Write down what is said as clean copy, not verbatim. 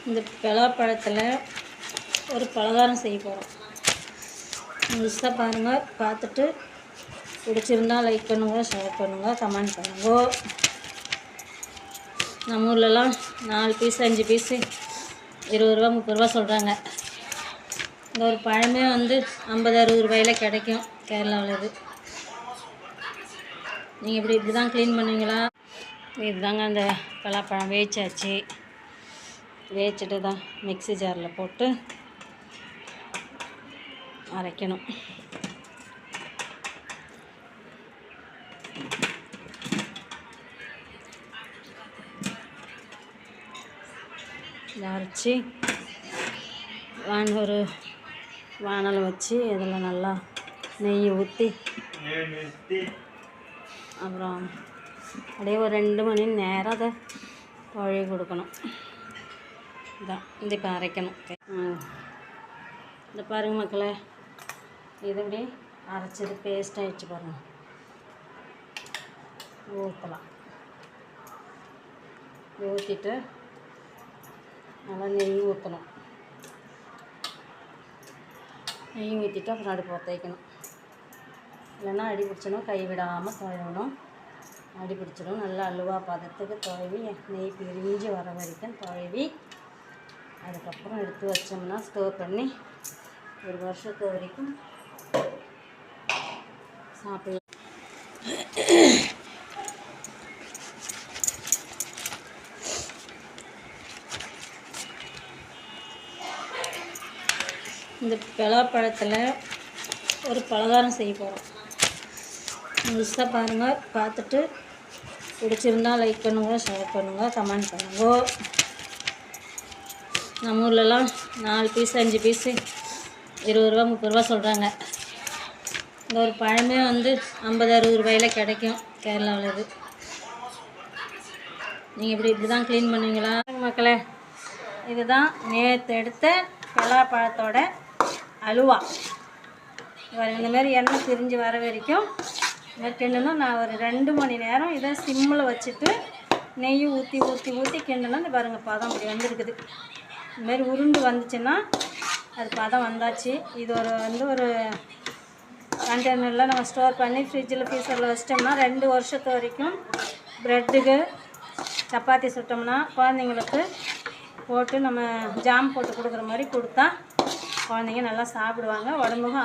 இந்த பலாப்பழத்தில் ஒரு பலகாரம் செய்ய போகிறோம். முழுசாக பாருங்கள். பார்த்துட்டு பிடிச்சிருந்தா லைக் பண்ணுங்க, ஷேர் பண்ணுங்கள், கமெண்ட் பண்ணுங்க. நம்ம ஊர்லலாம் 4 பீஸ் 5 பீஸு 20 ரூபா 30 ரூபா சொல்கிறாங்க. இந்த ஒரு பழமே வந்து 50-60 ரூபாயில் கிடைக்கும் கேரளாவில். இது நீங்கள் இப்படி தான் க்ளீன் பண்ணுவீங்களா? இதுதாங்க அந்த பலாப்பழம் வேச்சாச்சு. வேச்சிட்டு தான் மிக்ஸி ஜாரில் போட்டு அரைக்கணும். இதை அரைச்சி ஒரு வானல் வச்சு இதில் நல்லா நெய் ஊற்றி அப்புறம் அப்படியே ஒரு 2 மணி நேரம் அதை தொழி கொடுக்கணும். இதான் இது இப்போ அரைக்கணும். இந்த பாருங்கள் மக்களே, இது இப்படி அரைச்சது பேஸ்ட் ஆகிடுச்சு பாருங்கள். ஊற்றலாம். ஊற்றிட்டு நல்லா நெய் ஊற்றணும். நெய் ஊற்றிட்டு அப்புறம் அடுப்பு பற்ற வைக்கணும். இல்லைன்னா அடி பிடிச்சணும். கை விடாமல் துழவணும். அடி பிடிச்சிடும். நல்லா அல்வா பதத்துக்கு துழவி நெய் பிரிஞ்சு வர வரைக்கும் துழவி அதுக்கப்புறம் எடுத்து வச்சோம்னா ஸ்டோர் பண்ணி 1 வருஷத்து வரைக்கும் சாப்பிடலாம். இந்த பலாப்பழத்தில் ஒரு பலகாரம் செய்ய போகிறோம். முழுசாக பாருங்கள். பார்த்துட்டு பிடிச்சிருந்தா லைக் பண்ணுங்க, ஷேர் பண்ணுங்கள், கமெண்ட் பண்ணுங்க. நம்ம ஊர்லலாம் 4 பீஸ் 5 பீஸு 20 ரூபா 30 ரூபா சொல்கிறாங்க. இந்த ஒரு பழமே வந்து 50-60 ரூபாயில் கிடைக்கும் கேரளாவில். இது நீங்கள் இப்படி தான் க்ளீன் பண்ணுவீங்களா மக்களே? இதுதான் நேற்று எடுத்த பலாப்பழத்தோட அல்வா. இந்தமாரி எண்ணெய் பிரிஞ்சு வர வரைக்கும் கிண்டணும். நான் ஒரு 2 மணி நேரம் இதை சிம்மில் வச்சுட்டு நெய் ஊற்றி ஊற்றி ஊற்றி கிண்டணும். இந்த பாருங்கள் பதம் அப்படி வந்துருக்குது. இதுமாரி உருண்டு வந்துச்சுன்னா அது பதம் வந்தாச்சு. இது ஒரு கண்டெய்னரில் நம்ம ஸ்டோர் பண்ணி ஃப்ரிட்ஜில் ஃப்ரீசரில் வச்சிட்டோம்னா 2 வருஷத்து வரைக்கும் ப்ரெட்டுக்கு சப்பாத்தி சுட்டோம்னா குழந்தைங்களுக்கு போட்டு நம்ம ஜாம் போட்டு கொடுக்குற மாதிரி கொடுத்தா குழந்தைங்க நல்லா சாப்பிடுவாங்க. உடம்புக்கும்